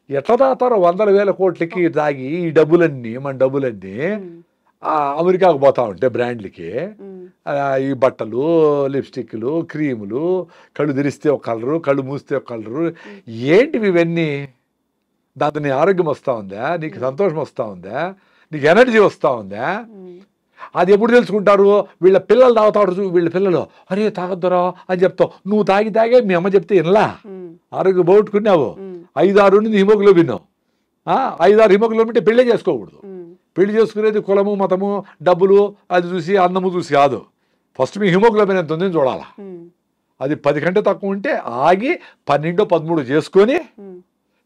ఎట్లా తాగుతారో 100,000 కోట్లకి తాగి ఈ డబ్బులన్నీ, మన డబ్బులన్నీ అమెరికాకు పోతా ఉంటే బ్రాండ్లకి, ఈ బట్టలు, లిప్స్టిక్లు, క్రీములు, కళ్ళు తెరిస్తే ఒక కలరు, కళ్ళు మూస్తే ఒక కలరు, ఏంటివి ఇవన్నీ? దాంతో నీ ఆరోగ్యం వస్తూ ఉందా, నీకు సంతోషం వస్తూ ఉందా, నీకు ఎనర్జీ వస్తూ ఉందా? అది ఎప్పుడు తెలుసుకుంటారు? వీళ్ళ పిల్లలు తాగుతాడు, వీళ్ళ పిల్లలు అరే తాగొద్దురా అని చెప్తావు. నువ్వు తాగే మీ అమ్మ చెప్తే వినలా, ఆరోగ్యం పోగొట్టుకున్నావు. 5-6 ఉంది హిమోగ్లోబిన్, 5-6 హిమోగ్లోబిన్ అంటే పెళ్ళే చేసుకోకూడదు. పెళ్లి చేసుకునేది కులము, మతము, డబ్బులు అది చూసి, అందము చూసి కాదు. ఫస్ట్ మీ హిమోగ్లోబిన్ ఎంత ఉందని చూడాలా. అది 10 కంటే తక్కువ ఉంటే ఆగి 12-13 చేసుకొని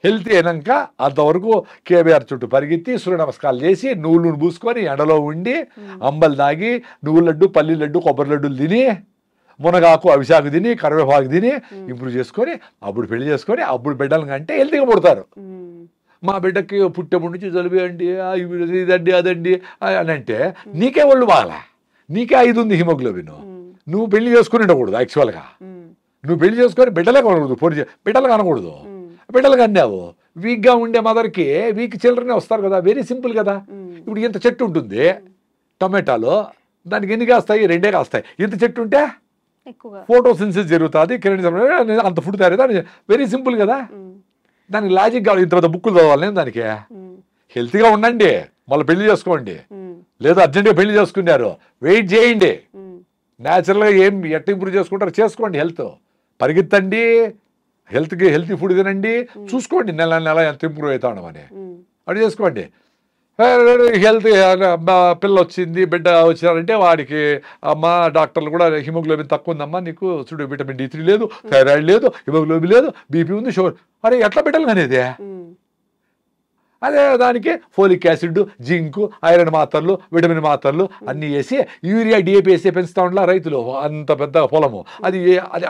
హెల్తీ అయినాక అంతవరకు కేబీఆర్ చుట్టూ పరిగెత్తి సూర్య నమస్కారాలు చేసి నువ్వులు పూసుకొని ఎండలో ఉండి అంబలు తాగి నువ్వుల లడ్డు పల్లి లడ్డు కొబ్బరి లడ్డులు తిని మునగాకు అవిశాకు తిని కరివేపాకు తిని ఇంప్రూవ్ చేసుకొని అప్పుడు పెళ్లి చేసుకొని అప్పుడు బిడ్డలు అంటే హెల్తీగా పుడతారు. మా బిడ్డకి పుట్టేప్పటి నుంచి జలుబు అండి ఇదండి అదండి అని అంటే నీకే ఒళ్ళు బాగాలా, నీకే 5 ఉంది హిమోగ్లోబిన్, నువ్వు పెళ్లి చేసుకుని ఉండకూడదు. యాక్చువల్గా నువ్వు పెళ్లి చేసుకొని బిడ్డలే కొనకూడదు, బిడ్డలు కనకూడదు. బిడ్డలు కన్నావు వీక్గా ఉండే మదర్కి వీక్ చిల్డ్రనే వస్తారు కదా. వెరీ సింపుల్ కదా. ఇప్పుడు ఇంత చెట్టు ఉంటుంది టొమాటోలో, దానికి ఎన్ని కాస్తాయి? 2 కాస్తాయి. ఇంత చెట్టు ఉంటే ఫోటోసిన్సిస్ జరుగుతుంది, కిరణ్ అంత ఫుడ్ తయారు. వెరీ సింపుల్ కదా. దానికి లాజిక్ కావాలి. ఇంత పెద్ద బుక్కులు చదవాలి నేను దానికి. హెల్తీగా ఉండండి, మళ్ళీ పెళ్లి చేసుకోండి. లేదా అర్జెంట్గా పెళ్లి చేసుకున్నారు, వెయిట్ చేయండి. న్యాచురల్గా ఎట్లా ఇంప్రూవ్ చేసుకుంటారో చేసుకోండి. హెల్త్ పరిగెత్తండి, హెల్తీ ఫుడ్ తినండి, చూసుకోండి నెల ఎంత ఇంప్రూవ్ అవుతా ఉండమని అది చేసుకోండి. హెల్త్ పిల్ల వచ్చింది బిడ్డ వచ్చినారంటే వాడికి అమ్మ డాక్టర్లు కూడా హిమోగ్లోబిన్ తక్కువ ఉందమ్మా నీకు, చూడు విటమిన్ D3 లేదు, థైరాయిడ్ లేదు, హిమోగ్లోబిన్ లేదు, బీపీ ఉంది, షుగర్. అరే ఎట్లా బిడ్డలు అనేది? అదే దానికి ఫోలిక్ యాసిడ్, జింక్, ఐరన్ మాత్రలు, విటమిన్ మాత్రలు అన్నీ వేసి యూరియా DAP వేసి పెంచుతా ఉండాల రైతులు. అంత పెద్ద పొలము అది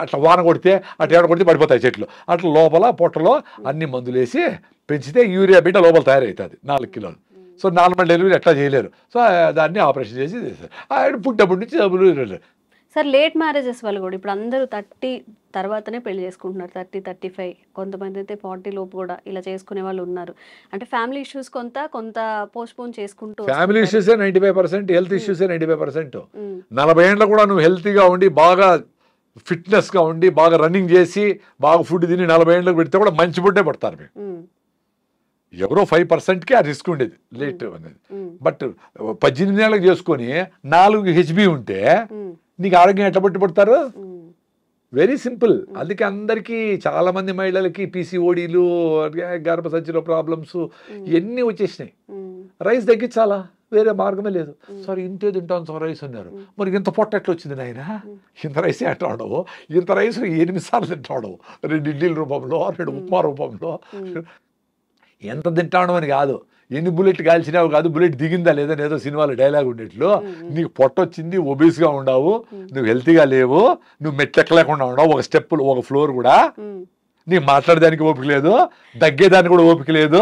అట్లా వాన కొడితే అట్లా ఏడ కొడితే పడిపోతాయి చెట్లు. అట్లా లోపల పొట్టలో అన్ని మందులు వేసి పెంచితే యూరియా బిడ్డ లోపల తయారవుతుంది 4 కిలోలు. సో నార్మల్ డెలివరీ ఎట్లా చేయలేరు. సో దాన్ని ఆపరేషన్ చేసి ఆయన పుట్టప్పటి నుంచి డబ్బులు. సార్ లేట్ మ్యారేజెస్ వల్ల కూడా ఇప్పుడు అందరూ 30 తర్వాతనే పెళ్లి చేసుకుంటున్నారు. 30, 35, కొంతమంది అయితే 40 లోపు కూడా ఇలా చేసుకునే వాళ్ళు ఉన్నారు. అంటే ఫ్యామిలీ ఇష్యూస్ కొంత పోస్ట్పోన్ చేసుకుంటూ. ఫ్యామిలీ ఇష్యూసే 95%, హెల్త్ ఇష్యూసే 95%. 40 ఏళ్ళలో కూడా నువ్వు హెల్తీగా ఉండి బాగా ఫిట్నెస్గా ఉండి బాగా రన్నింగ్ చేసి బాగా ఫుడ్ తిని 40 ఏళ్ళకి పెడితే కూడా మంచి ఫుడ్డే పడతారు మీరు. ఎవరో 5%కి ఆ రిస్క్ ఉండేది లేట్ అనేది. బట్ 18 ఏళ్ళకి చేసుకొని 4 HB ఉంటే నీకు ఆరోగ్యం ఎట్లా పట్టుబడతారు? Very simple. అందుకే అందరికీ చాలా మంది మహిళలకి PCODలు, గర్భసంచిలో ప్రాబ్లమ్స్ ఇవన్నీ వచ్చేసినాయి. రైస్ తగ్గించాలా, వేరే మార్గమే లేదు. సార్ ఇంతే తింటాను సార్ రైస్ అన్నారు. మరి ఇంత పొట్ట ఎట్లా వచ్చింది నాయన? ఇంత రైస్ ఎట్లా ఉండవు? ఇంత రైస్ 8 సార్లు తింటాడు, 2 ఇడ్లీల రూపంలో, 2 ఉప్మా రూపంలో. ఎంత తింటాను అని కాదు, ఎన్ని బుల్లెట్ కాల్చినావు కాదు, బుల్లెట్ దిగిందా లేదా ఏదో సినిమాలో డైలాగ్ ఉండేట్లు. నీకు పొట్ట వచ్చింది, ఒబీస్గా ఉండవు, నువ్వు హెల్తీగా లేవు, నువ్వు మెట్లెక్కలేకుండా ఉండవు, ఒక స్టెప్పులు ఒక ఫ్లోర్ కూడా నీకు మాట్లాడడానికి ఓపిక లేదు, దగ్గేదానికి కూడా ఓపిక లేదు.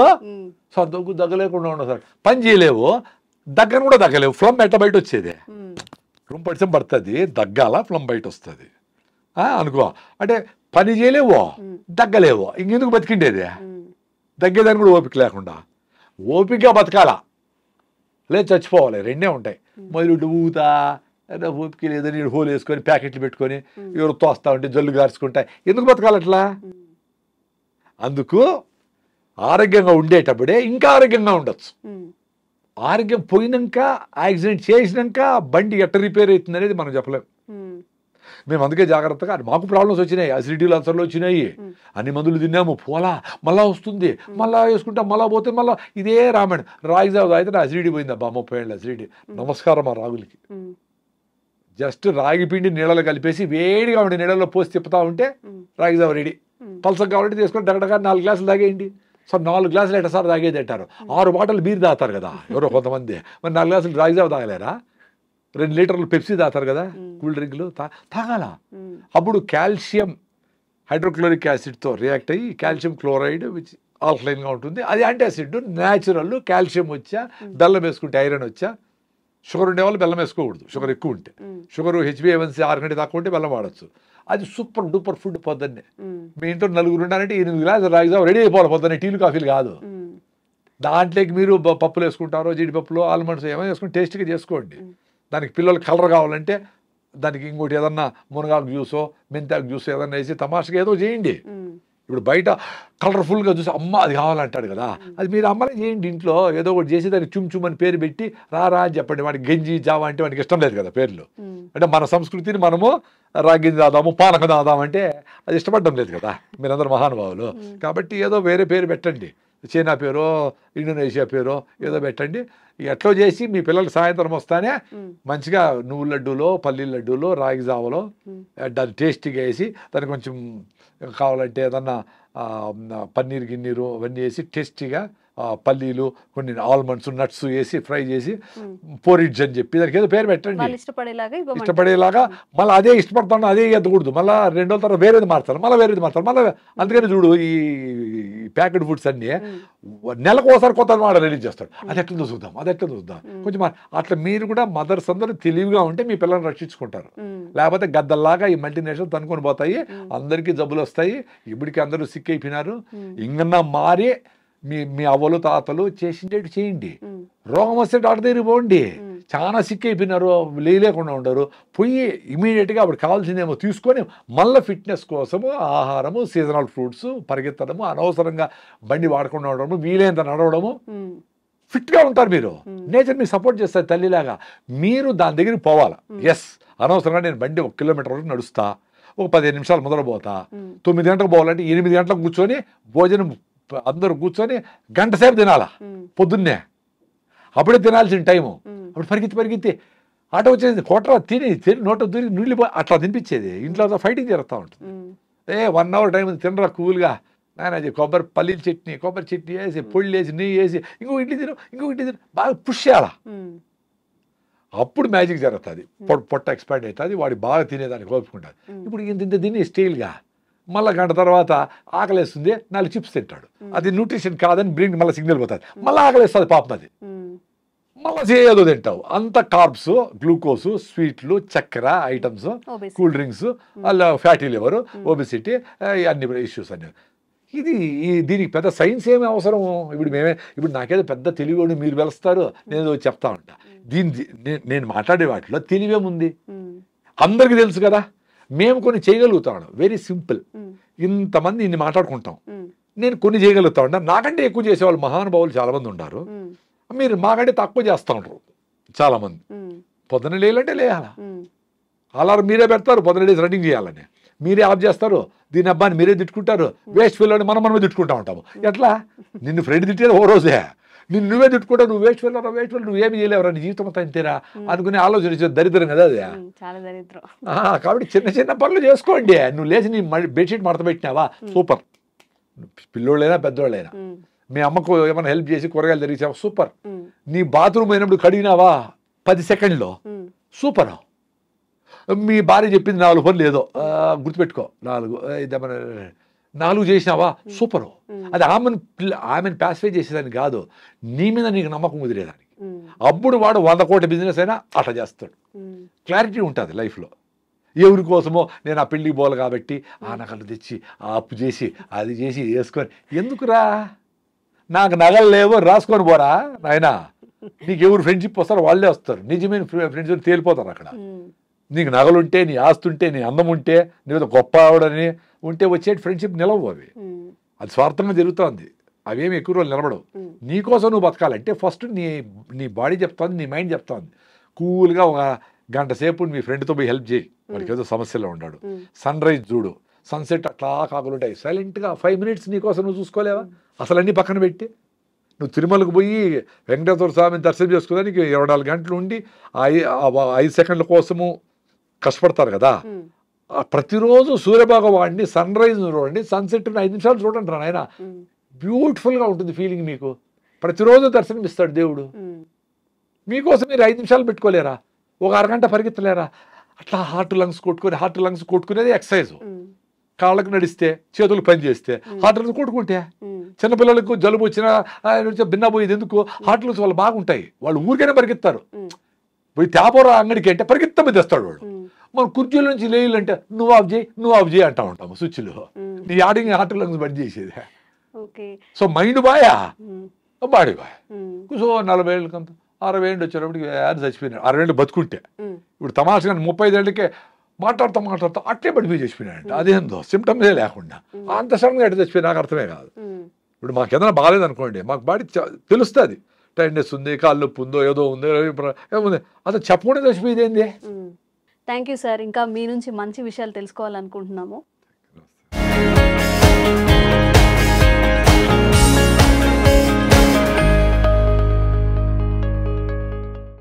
సో దగ్గలేకుండా ఉండవు సార్. పని చేయలేవు, దగ్గర కూడా దగ్గలేవు. ఫ్లమ్ ఎట్ట బయట వచ్చేది? రూమ్ పడితే పడుతుంది, దగ్గాల ఫ్లమ్ బయట వస్తుంది అనుకో. అంటే పని చేయలేవు, దగ్గలేవు, ఇంకెందుకు బతికిండేది? దగ్గేదాన్ని కూడా ఓపిక లేకుండా. ఓపికగా బతకాలా, లేదు చచ్చిపోవాలి, 2 ఉంటాయి. మొదలు ఊతా ఓపిక లేదని హోల్ వేసుకొని ప్యాకెట్లు పెట్టుకొని ఎవరు తోస్తా ఉంటే జల్లు గార్చుకుంటాయి. ఎందుకు బతకాలి అట్లా? అందుకు ఆరోగ్యంగా ఉండేటప్పుడే ఇంకా ఆరోగ్యంగా ఉండొచ్చు. ఆరోగ్యం పోయినాక, యాక్సిడెంట్ చేసినాక బండి ఎట్ట రిపేర్ అవుతుంది అనేది మనం చెప్పలేం. మేము అందుకే జాగ్రత్తగా, మాకు ప్రాబ్లమ్స్ వచ్చినాయి, అసిడిటీలు అల్సర్లు వచ్చినాయి, అన్ని మందులు తిన్నాము, పోలా మళ్ళా వస్తుంది, మళ్ళా వేసుకుంటాం, మళ్ళా పోతే మళ్ళీ ఇదే రామాయణం. రాగి జావ అయితే నా అసిడిటీ పోయిందబ్బా, 30 ఏళ్ళ అసిడిటీ. నమస్కారం ఆ రాగులకి. జస్ట్ రాగి పిండి నీళ్ళలో కలిపేసి వేడిగా ఉండే నీళ్ళలో పోసి తిప్పుతా ఉంటే రాగి జావ రెడీ. పల్సగా కావాలంటే తీసుకొని డగడగా 4 గ్లాసులు తాగేయండి. సో 4 గ్లాసులు ఎట్ట సార్ తాగేది అంటారు. 6 బాటలు బీర్ తాగుతారు కదా ఎవరో కొంతమంది, మరి 4 గ్లాసులు రాగి జావ తాగలేరా? 2 లీటర్లు పెప్సీ తాగుతారు కదా, కూల్ డ్రింక్లు తాగాల. అప్పుడు కాల్షియం హైడ్రోక్లోరిక్ యాసిడ్తో రియాక్ట్ అయ్యి కాల్షియం క్లోరైడ్ విచ్ ఆల్కలైన్గా ఉంటుంది, అది యాంటాసిడ్ న్యాచురల్. కాల్షియం వచ్చా, బెల్లం వేసుకుంటే ఐరన్ వచ్చా. షుగర్ ఉండేవాళ్ళు బెల్లం వేసుకోకూడదు, షుగర్ ఎక్కువ ఉంటే. షుగర్ HbA1c 6 కంటే తక్కువ ఉంటే బెల్లం వాడచ్చు. అది సూపర్ డూపర్ ఫుడ్. పొద్దున్నే మీ ఇంట్లో 4 ఉన్నారంటే 8 గ్లాసులు రాగి జావ రెడీ అయిపోవాలి పొద్దున్నే. టీలు కాఫీలు కాదు. దాంట్లోకి మీరు పప్పులు వేసుకుంటారో, జీడిపప్పులు, ఆల్మండ్స్ ఏమైనా వేసుకుని టేస్టీగా చేసుకోండి. దానికి పిల్లలు కలర్ కావాలంటే దానికి ఇంకోటి ఏదన్నా మునగాకు జ్యూసో, మెంతాకు జ్యూసో ఏదన్నా వేసి తమాషగా ఏదో చేయండి. ఇప్పుడు బయట కలర్ఫుల్గా చూసి అమ్మ అది కావాలంటాడు కదా, అది మీరు అమ్మనే చేయండి ఇంట్లో. ఏదో ఒకటి చేసి దానికి చుమ్ అని పేరు పెట్టి రా అని చెప్పండి. వాడికి గంజి జావా అంటే వాడికి ఇష్టం లేదు కదా పేర్లు. అంటే మన సంస్కృతిని మనము రాగింజి దాదాము, పానకం దాదామంటే అది ఇష్టపడడం లేదు కదా మీరందరూ మహానుభావులు. కాబట్టి ఏదో వేరే పేరు పెట్టండి, చైనా పేరో, ఇండోనేషియా పేరో ఏదో పెట్టండి. ఎట్లో చేసి మీ పిల్లలు సాయంత్రం వస్తానే మంచిగా నువ్వుల లడ్డూలో, పల్లీల లడ్డూలో, రాగి జావలో దాన్ని టేస్టీగా వేసి దానికి కొంచెం కావాలంటే ఏదన్నా పన్నీర్ గిన్నీరు అవన్నీ వేసి టేస్టీగా పల్లీలు కొన్ని ఆల్మండ్స్ నట్స్ వేసి ఫ్రై చేసి పోరిడ్జ్ అని చెప్పి దానికి ఏదో పేరు పెట్టండి వాళ్ళు ఇష్టపడేలాగా ఇష్టపడేలాగా. మళ్ళీ అదే ఇష్టపడతాను అదే ఎద్దకూడదు, మళ్ళీ 2 రోజుల తర్వాత వేరేది మారుతారు, మళ్ళీ వేరేది మారుతారు మళ్ళీ. అందుకని చూడు ఈ ప్యాకెట్ ఫుడ్స్ అన్నీ నెలకు ఒకసారి కొత్త వాడు రిలీజ్ చేస్తాడు. అది ఎట్లా చూద్దాం, అది ఎట్లా చూద్దాం కొంచెం అట్లా. మీరు కూడా మదర్స్ అందరూ తెలివిగా ఉంటే మీ పిల్లల్ని రక్షించుకుంటారు. లేకపోతే గద్దల్లాగా ఈ మల్టీనేషనల్ తనుకొని పోతాయి, అందరికీ జబ్బులు వస్తాయి. ఇప్పటికీ అందరూ సిక్ అయిపోయినారు. ఇంకన్నా మారి మీ అవ్వలు తాతలు చేసిండేటి చేయండి. రోగం వస్తే డాక్టర్ దగ్గరికి పోండి. చాలా సిక్ అయిపోయినారు, లేకుండా ఉండరు, పోయి ఇమీడియట్గా అప్పుడు కావాల్సిందేమో తీసుకొని మళ్ళీ ఫిట్నెస్ కోసము ఆహారము, సీజనల్ ఫ్రూట్స్, పరిగెత్తడము, అనవసరంగా బండి వాడకుండా ఉండడము, వీలైనంత నడవడము, ఫిట్గా ఉంటారు. మీరు నేచర్ మీకు సపోర్ట్ చేస్తారు తల్లిలాగా. మీరు దాని దగ్గరికి పోవాలి. ఎస్, అనవసరంగా నేను బండి 1 కిలోమీటర్ వరకు నడుస్తా, ఒక 15 నిమిషాలు మొదలు పోతా, 9 గంటలకు పోవాలంటే 8 గంటలకు కూర్చొని భోజనం అందరూ కూర్చొని గంట సేపు తినాలా పొద్దున్నే. అప్పుడే తినాల్సిన టైము. అప్పుడు పరిగెత్తి ఆటో వచ్చేది కొట్రా తిని నోట దూరి నీళ్ళు అట్లా తినిపించేది. ఇంట్లో ఫైటింగ్ జరుగుతూ ఉంటుంది. 1 అవర్ టైం తినరా కూల్గా నాయన, పల్లీల చట్నీ, కొబ్బరి చట్నీ వేసి, పొళ్ళు వేసి, నెయ్యి వేసి, ఇంకో ఇడ్లీ తిను బాగా పుష్ చేయాలా. అప్పుడు మ్యాజిక్ జరుగుతుంది. పొట్ట ఎక్స్పాండ్ అవుతుంది, వాడు బాగా తినేదానికి కోపుకుంటుంది. ఇప్పుడు ఇంత తిని స్టీల్గా మళ్ళీ గంట తర్వాత ఆకలేస్తుంది, 4 చిప్స్ తింటాడు. అది న్యూట్రిషన్ కాదని బ్రెయిన్ మళ్ళీ సిగ్నల్ పోతుంది, మళ్ళీ ఆకలేస్తుంది పాపం. అది మళ్ళీ చేయదో తింటావు. అంత కార్బ్స్, గ్లూకోజ్, స్వీట్లు, చక్కెర ఐటమ్స్, కూల్ డ్రింక్స్, అలా ఫ్యాటీ లివర్, ఒబెసిటీ, అన్ని ఇష్యూస్ అన్ని. దీనికి పెద్ద సైన్స్ ఏమి అవసరం? ఇప్పుడు నాకేదో పెద్ద తెలివి మీరు వెలుస్తారు, నేను చెప్తా ఉంటా. నేను మాట్లాడే వాటిలో తెలివేముంది? అందరికీ తెలుసు కదా. మేము కొన్ని చేయగలుగుతాం, వెరీ సింపుల్. ఇంతమంది ఇన్ని మాట్లాడుకుంటాం, నేను కొన్ని చేయగలుగుతా. నాకంటే ఎక్కువ చేసేవాళ్ళు మహానుభావులు చాలామంది ఉన్నారు. మీరు మాకంటే తక్కువ చేస్తూ ఉంటారు చాలామంది. పొద్దున లేయాలంటే లేయాలా, అలారం మీరే పెడతారు, పొద్దున లేసి రన్నింగ్ చేయాలని మీరే ఆఫ్ చేస్తారు. దీని అబ్బాయిని మీరే తిట్టుకుంటారు, వేస్ట్ ఫెలో అని మనమే తిట్టుకుంటా ఉంటాము. ఎట్లా? నిన్ను ఫ్రెండ్ తిట్టేది ఓ రోజే, నువ్వే తిట్టుకుంటావు, నువ్వు వేస్ట్ ఫెలో నువ్వేమి చేయలేవరా, నీ జీవితం అంతా ఇంతేరా అనుకునే ఆలోచన దరిద్రం కదా అది. కాబట్టి చిన్న పనులు చేసుకోండి. నువ్వు లేచి నీ బెడ్షీట్ మడత పెట్టినావా, సూపర్. పిల్లోళ్ళైనా పెద్దోళ్ళైనా మీ అమ్మకు ఏమైనా హెల్ప్ చేసి కూరగాయలు తెరిచావా, సూపర్. నీ బాత్రూమ్ అయినప్పుడు కడిగినావా 10 సెకండ్లో, సూపర్. మీ భార్య చెప్పింది 4 పనులు ఏదో గుర్తుపెట్టుకో, 4 చేసినావా, సూపరు. అది ఆమెను ప్యాసిఫై చేసేదాన్ని కాదు, నీ మీద నీకు నమ్మకం కుదిరేదానికి. అప్పుడు వాడు 100 కోట్ల బిజినెస్ అయినా అట్లా చేస్తాడు. క్లారిటీ ఉంటుంది లైఫ్లో. ఎవరి కోసమో నేను ఆ పెళ్ళికి పోవాలి కాబట్టి ఆ నగలు తెచ్చి ఆ అప్పు చేసి అది చేసి వేసుకొని ఎందుకురా, నాకు నగలు లేవో రాసుకొని పోరా నాయనా. నీకు ఎవరు ఫ్రెండ్షిప్ వస్తారో వాళ్ళే వస్తారు, నిజమైన ఫ్రెండ్స్ తేలిపోతారు అక్కడ. నీకు నగలుంటే, నీ ఆస్తుంటే, నీ అందం ఉంటే, నీకు గొప్ప ఆవిడని ఉంటే వచ్చే ఫ్రెండ్షిప్ నిలవు. అవి అది స్వార్థంగా జరుగుతుంది, అవేమి ఎక్కువ రోజులు నిలబడవు. నీకోసం నువ్వు బతకాలంటే ఫస్ట్ నీ బాడీ చెప్తుంది, నీ మైండ్ చెప్తుంది. కూల్గా ఒక గంట సేపు మీ ఫ్రెండ్తో పోయి హెల్ప్ చేయి, వాడికి ఏదో సమస్యలో ఉన్నాడు. సన్ రైజ్ చూడు, సన్సెట్ అట్లా కాకులు ఉంటాయి, సైలెంట్గా 5 మినిట్స్ నీకోసం నువ్వు చూసుకోలేవా? అసలు అన్నీ పక్కన పెట్టి నువ్వు తిరుమలకు పోయి వెంకటేశ్వర స్వామిని దర్శనం చేసుకోవడానికి 24 గంటలు ఉండి 5 సెకండ్ల కోసము కష్టపడతారు కదా. ప్రతిరోజు సూర్యభగవాన్ని సన్ రైజ్ చూడండి, సన్సెట్ 5 నిమిషాలు చూడండి రా నాయన, బ్యూటిఫుల్గా ఉంటుంది ఫీలింగ్. మీకు ప్రతిరోజు దర్శనం ఇస్తాడు దేవుడు. మీకోసం మీరు 5 నిమిషాలు పెట్టుకోలేరా? ఒక అరగంట పరిగెత్తలేరా? అట్లా హార్ట్ లంగ్స్ కొట్టుకునేది ఎక్సర్సైజ్. కాళ్ళకు నడిస్తే, చేతులు పని చేస్తే హార్ట్ లంగ్స్ కొట్టుకుంటే, చిన్నపిల్లలకు జలుబు వచ్చినా భిన్న పోయేది ఎందుకు? హార్ట్ లంగ్స్ వాళ్ళు బాగుంటాయి, వాళ్ళు ఊరికైనా పరిగెత్తారు. పోయి తేపరా అంగడికి అంటే పరిగెత్తమే తెస్తాడు వాడు. మన కుర్చీల నుంచి లేయాలంటే నువ్వు ఆఫ్ చేయి అంటా ఉంటాము స్విచ్లో. నీ ఆడింగ్ హార్ట్ లంగ్స్ బంద్ చేసేది. సో మైండ్ బాయా, బాడీ బాయ్. సో 40 ఏళ్ళకంత 60 ఏళ్ళు వచ్చేటప్పటికి యాడ్ చచ్చిపోయినాడు. 60 ఏళ్ళు బతుకుంటే, ఇప్పుడు తమాషగా 35 ఏళ్ళకే మాట్లాడుతూ అట్లే పడిపోయి చచ్చిపోయినాడంట. అదేందో సిమ్టమ్సే లేకుండా అంత సడన్గా ఎట్లా చచ్చిపోయి నాకు అర్థమే కాదు. ఇప్పుడు మాకు ఏదైనా బాగాలేదు అనుకోండి, మాకు బాడీ తెలుస్తుంది, టైర్నెస్ ఉంది, కాళ్ళు నొప్పి ఉందో, ఏదో ఉందో, ఏముంది, అసలు చెప్పకుండా చచ్చిపోయేది ఏంది. Thank you sir. ఇంకా మీ నుంచి మంచి విషయాలు తెలుసుకోవాలనుకుంటున్నాము.